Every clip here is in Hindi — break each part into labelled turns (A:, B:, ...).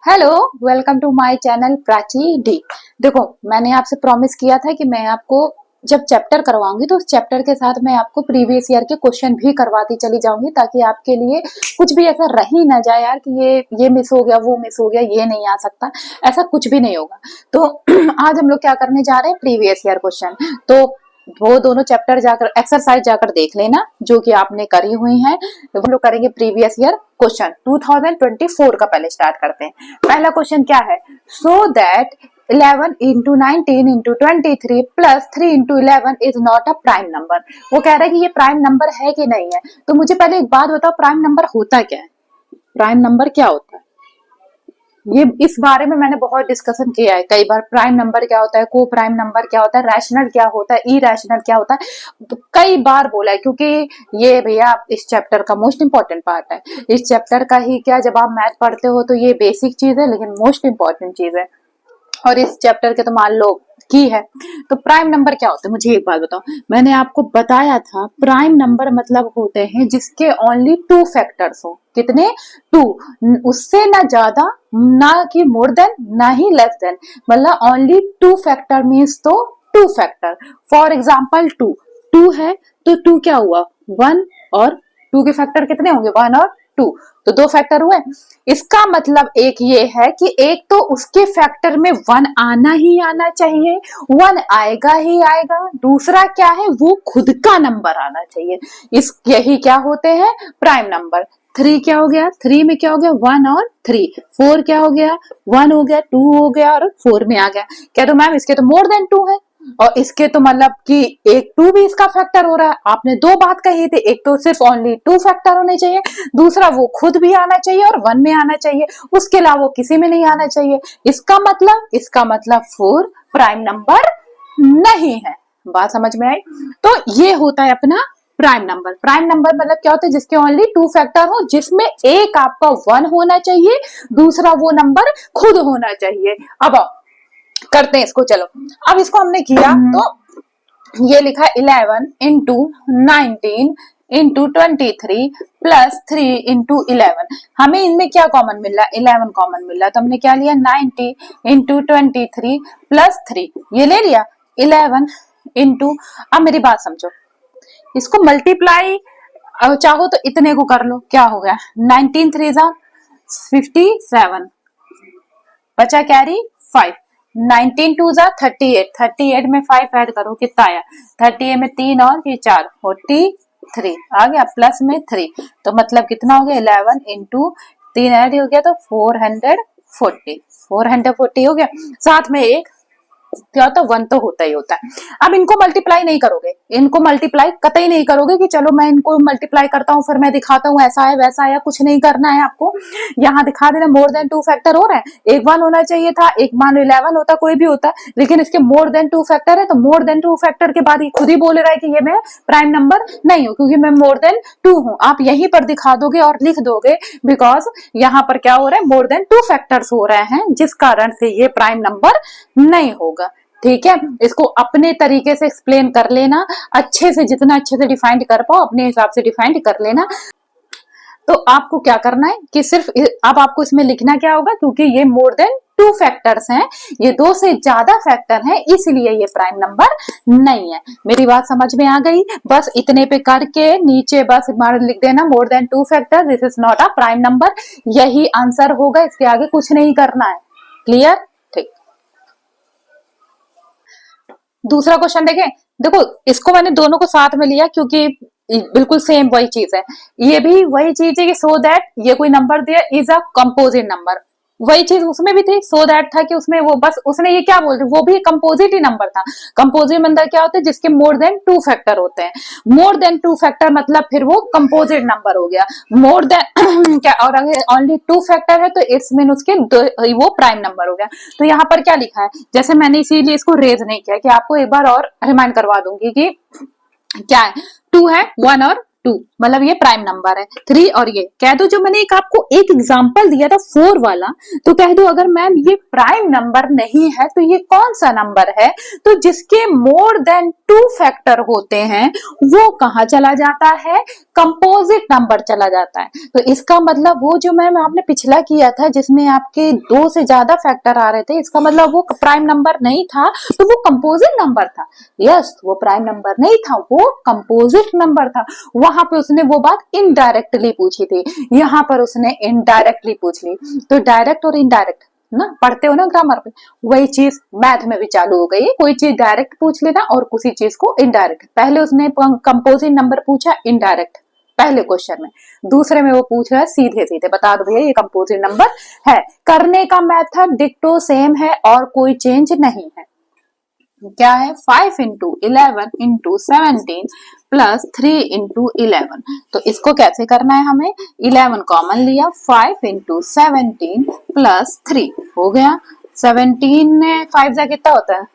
A: Hello, welcome to my channel Prachi D. देखो, मैंने आपसे प्रॉमिस किया था कि मैं आपको जब चैप्टर करवाऊंगी तो उस चैप्टर के साथ मैं आपको प्रीवियस ईयर के क्वेश्चन भी करवाती चली जाऊंगी, ताकि आपके लिए कुछ भी ऐसा रह ही ना जाए यार कि ये मिस हो गया, वो मिस हो गया, ये नहीं आ सकता। ऐसा कुछ भी नहीं होगा। तो आज हम लोग क्या करने जा रहे हैं, प्रीवियस ईयर क्वेश्चन। तो वो दोनों चैप्टर जाकर एक्सरसाइज जाकर देख लेना जो कि आपने करी हुई है। तो हम लोग करेंगे प्रीवियस ईयर क्वेश्चन 2024 का। पहले स्टार्ट करते हैं। पहला क्वेश्चन क्या है, so that 11 into 19 into 23 plus 3 into 11 is not a prime number। वो कह रहा है कि ये प्राइम नंबर है कि नहीं है। तो मुझे पहले एक बात बताओ, प्राइम नंबर होता क्या है? प्राइम नंबर क्या होता है? ये इस बारे में मैंने बहुत डिस्कशन किया है कई बार। प्राइम नंबर क्या होता है, को प्राइम नंबर क्या होता है, रैशनल क्या होता है, इरेशनल क्या होता है, तो कई बार बोला है। क्योंकि ये भैया इस चैप्टर का मोस्ट इंपॉर्टेंट पार्ट है। इस चैप्टर का ही क्या, जब आप मैथ पढ़ते हो तो ये बेसिक चीज है, लेकिन मोस्ट इंपॉर्टेंट चीज है। और इस चैप्टर के तो मान लो की है। तो प्राइम नंबर क्या होते हैं, मुझे एक बात बताओ। मैंने आपको बताया था प्राइम नंबर मतलब होते हैं जिसके ओनली टू फैक्टर्स हो। कितने? टू। उससे ना ज्यादा, ना कि मोर देन, ना ही लेस देन। मतलब ओनली टू फैक्टर मीन्स तो two factor. For example two है तो टू क्या हुआ, वन। और टू के फैक्टर कितने होंगे, वन और टू। तो दो फैक्टर हुए। इसका मतलब एक ये है कि एक तो उसके फैक्टर में वन आना ही आना चाहिए, वन आएगा ही आएगा। दूसरा क्या है, वो खुद का नंबर आना चाहिए। यही क्या होते हैं, प्राइम नंबर। थ्री क्या हो गया, थ्री में क्या हो गया, वन और थ्री। फोर क्या हो गया, वन हो गया, टू हो गया और फोर में आ गया। क्या तो मैम इसके तो मोर देन टू है, और इसके तो मतलब कि एक टू भी इसका फैक्टर हो रहा है। आपने दो बात कही थी, एक तो सिर्फ ओनली टू फैक्टर होने चाहिए, दूसरा वो खुद भी आना चाहिए और वन में आना चाहिए, उसके अलावा किसी में नहीं आना चाहिए। इसका मतलब फोर प्राइम नंबर नहीं है। बात समझ में आई? तो ये होता है अपना प्राइम नंबर। प्राइम नंबर मतलब क्या होता है, जिसके ओनली टू फैक्टर हो, जिसमें एक आपका वन होना चाहिए, दूसरा वो नंबर खुद होना चाहिए। अब करते हैं इसको, चलो। अब इसको हमने किया तो ये लिखा 11 इंटू 19 इंटू 23 प्लस 3 इंटू 11। हमें इनमें क्या कॉमन मिल रहा है, 11 कॉमन मिल रहा है। तो हमने क्या लिया, 90 इंटू 23 प्लस 3, ये ले लिया। 11 इंटू, अब मेरी बात समझो, इसको मल्टीप्लाई चाहो तो इतने को कर लो, क्या हो गया, 19 3 जा 57, बचा कैरी 5, 19 टू जा 38, 38 में 5 ऐड करो, कितना आया, 38 में 3 और ये 4, 43 आ गया, प्लस में 3। तो मतलब कितना हो गया, 11 इंटू 3 ऐड हो गया तो 440 हो गया। साथ में एक क्या होता है, वन तो होता ही होता है। अब इनको मल्टीप्लाई नहीं करोगे, इनको मल्टीप्लाई कतई नहीं करोगे कि चलो मैं इनको मल्टीप्लाई करता हूँ फिर मैं दिखाता हूँ ऐसा है वैसा है, कुछ नहीं करना है आपको। यहाँ दिखा देना मोर देन टू फैक्टर हो रहा है, एक वन होना चाहिए था, एक मान लो 11 होता, कोई भी होता, लेकिन इसके मोर देन टू फैक्टर है, तो मोर देन टू फैक्टर के बाद ये खुद ही बोल रहा है कि ये मैं प्राइम नंबर नहीं हूँ, क्योंकि मैं मोर देन टू हूँ। आप यहीं पर दिखा दोगे और लिख दोगे, बिकॉज यहाँ पर क्या हो रहा है, मोर देन टू फैक्टर्स हो रहे हैं, जिस कारण से ये प्राइम नंबर नहीं होगा। ठीक है, इसको अपने तरीके से एक्सप्लेन कर लेना, अच्छे से, जितना अच्छे से डिफाइंड कर पाओ अपने हिसाब से डिफाइंड कर लेना। तो आपको क्या करना है कि सिर्फ अब आपको इसमें लिखना क्या होगा, क्योंकि ये मोर देन टू फैक्टर्स हैं, ये दो से ज्यादा फैक्टर हैं, इसलिए ये प्राइम नंबर नहीं है। मेरी बात समझ में आ गई? बस इतने पे करके नीचे बस लिख देना more than two factor, this is not a prime number, यही आंसर होगा, इसके आगे कुछ नहीं करना है। क्लियर? दूसरा क्वेश्चन देखें। देखो, इसको मैंने दोनों को साथ में लिया क्योंकि बिल्कुल सेम वही चीज है, ये भी वही चीज है कि सो दैट ये कोई नंबर दिया इज अ कंपोजिट नंबर, वही चीज उसमें भी थी, सो दैट था कि उसमें वो बस उसने ये क्या बोलते, वो भी कंपोजिट ही नंबर था। कंपोजिट नंबर क्या होता है, जिसके मोर देन टू फैक्टर होते हैं। मोर देन टू फैक्टर मतलब फिर वो कंपोजिट नंबर हो गया। मोर देन क्या, और अगर ओनली टू फैक्टर है तो इट्स मीन उसके वो प्राइम नंबर हो गया। तो यहाँ पर क्या लिखा है, जैसे मैंने इसीलिए इसको रेज नहीं किया कि आपको एक बार और रिमाइंड करवा दूंगी कि क्या है, टू है, वन और 2, मतलब ये प्राइम नंबर है। 3 और ये कह दो, जो मैंने आपको एक एग्जांपल दिया था 4 वाला, तो कह दो अगर मैम ये प्राइम नंबर नहीं है तो ये कौन सा नंबर है, तो जिसके मोर देन 2 फैक्टर होते हैं वो कहाँ चला जाता है, कंपोजिट नंबर चला जाता है। तो इसका मतलब वो जो मैम आपने पिछला किया था जिसमें आपके 2 से ज्यादा फैक्टर आ रहे थे, इसका मतलब वो प्राइम नंबर नहीं था, तो वो कंपोजिट नंबर था। यस, वो प्राइम नंबर नहीं था, वो कंपोजिट नंबर था। वहां पे उसने वो बात इनडायरेक्टली पूछी थी, यहाँ पर उसने इनडायरेक्टली पूछ ली। तो डायरेक्ट और इनडायरेक्ट ना पढ़ते हो ना ग्रामर पे, वही चीज मैथ में भी चालू हो गई है। कोई चीज डायरेक्ट पूछ लेना और उसी चीज को इनडायरेक्ट। पहले उसने कंपोजिट नंबर पूछा इनडायरेक्ट पहले क्वेश्चन में, दूसरे में वो पूछ रहा है सीधे सीधे बता दो भैया ये कंपोजिट नंबर है। करने का मेथड डिक्टो सेम है और कोई चेंज नहीं है। क्या है, 5 इंटू 11 इंटू 17 प्लस 3 इंटू 11। तो इसको कैसे करना है, हमें 11 कॉमन लिया, 5 इंटू 17 प्लस 3 हो गया। 17 में 5 जा कितना होता है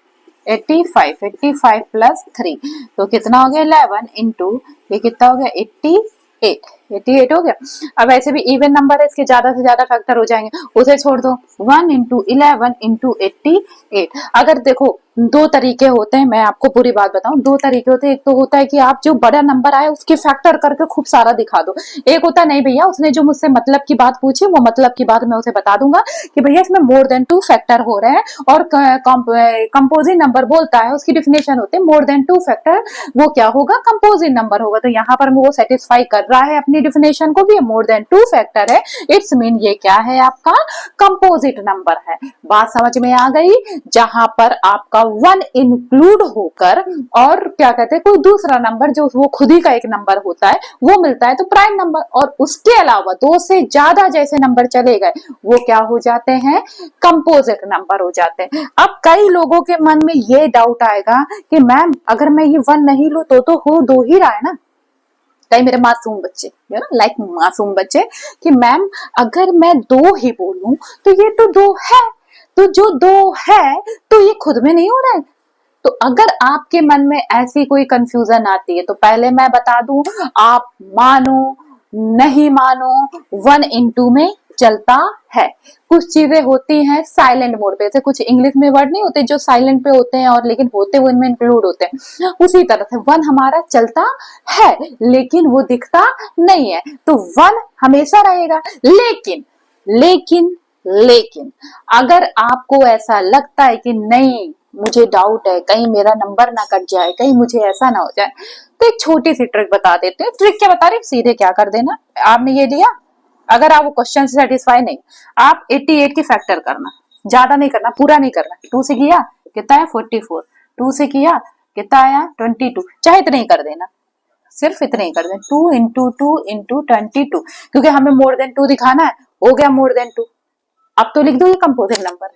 A: 85, 85 प्लस 3 तो कितना हो गया 11 इंटू ये कितना हो गया 88, 88 हो गया। अब ऐसे भी इवन नंबर है, इसके ज्यादा से ज्यादा फैक्टर हो जाएंगे, उसे छोड़ दो। 1 इंटू 11 इंटू 88। अगर देखो दो तरीके होते हैं, मैं आपको पूरी बात बताऊं, दो तरीके होते हैं। एक तो होता है कि आप जो बड़ा नंबर आए उसके फैक्टर करके खूब सारा दिखा दो। एक होता है नहीं भैया उसने जो मुझसे मतलब की बात पूछी वो मतलब की बात मैं उसे बता दूंगा कि भैया इसमें मोर देन 2 फैक्टर हो रहे हैं और कंपोजिट नंबर बोलता है, उसकी डिफिनेशन होती है मोर देन 2 फैक्टर, वो क्या होगा कंपोजिट नंबर होगा। तो यहाँ पर वो सेटिस्फाई कर रहा है अपनी डिफिनेशन को भी, मोर देन 2 फैक्टर है, इट्स मीन ये क्या है आपका कंपोजिट नंबर है। बात समझ में आ गई। जहां पर आपका 1 इंक्लूड होकर और क्या कहते हैं कोई दूसरा नंबर जो वो खुद ही का एक नंबर होता है वो मिलता है तो प्राइम नंबर, और उसके अलावा 2 से ज्यादा जैसे नंबर चले गए वो क्या हो जाते हैं कंपोजिट नंबर हो जाते हैं। अब कई लोगों के मन में ये डाउट आएगा कि मैम अगर मैं ये 1 नहीं लूं तो हो 2 ही रहा है ना, कई मेरे मासूम बच्चे लाइक मासूम बच्चे कि मैम अगर मैं 2 ही बोलूं तो ये तो 2 है, तो जो 2 है तो ये खुद में नहीं हो रहा है। तो अगर आपके मन में ऐसी कोई कंफ्यूजन आती है तो पहले मैं बता दूं, आप मानो नहीं मानो 1 इंटू में चलता है। कुछ चीजें होती हैं साइलेंट मोड पे, जैसे कुछ इंग्लिश में वर्ड नहीं होते जो साइलेंट पे होते हैं और लेकिन होते हुए इनमें इंक्लूड होते हैं, उसी तरह से 1 हमारा चलता है लेकिन वो दिखता नहीं है, तो 1 हमेशा रहेगा। लेकिन लेकिन लेकिन अगर आपको ऐसा लगता है कि नहीं मुझे डाउट है कहीं मेरा नंबर ना कट जाए, कहीं मुझे ऐसा ना हो जाए, तो एक छोटी सी ट्रिक बता देते हैं। ट्रिक क्या बता रही, सीधे क्या कर देना, आपने ये लिया, अगर आप वो क्वेश्चन से सेटिस्फाई नहीं, आप 88 की फैक्टर करना, ज्यादा नहीं करना, पूरा नहीं करना। 2 से किया कितना है 44, 2 से किया कितना आया 22, चाहे इतने ही कर देना, सिर्फ इतने ही कर देना 2 इंटू 2 इंटू 22, क्योंकि हमें मोर देन 2 दिखाना है, हो गया मोर देन 2। अब तो लिख दो ये कंपोजिट नंबर।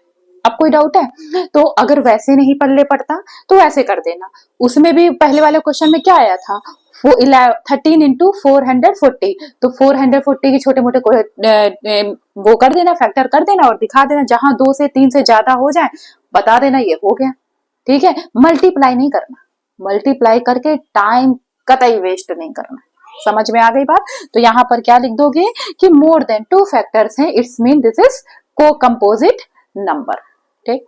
A: अब कोई डाउट है तो अगर वैसे नहीं पल्ले पड़ता तो वैसे कर देना। उसमें भी पहले वाले क्वेश्चन में क्या आया था, 13 इंटू 440, तो 440 की छोटे मोटे वो कर देना, फैक्टर कर देना और दिखा देना, जहां 2 से 3 से ज्यादा हो जाए बता देना ये हो गया। ठीक है, मल्टीप्लाई नहीं करना, मल्टीप्लाई करके टाइम कतई वेस्ट नहीं करना। समझ में आ गई बात। तो यहाँ पर क्या लिख दोगे कि मोर देन 2 फैक्टर्स हैं, इट्स मीन दिस इज को कंपोजिट नंबर। ठीक।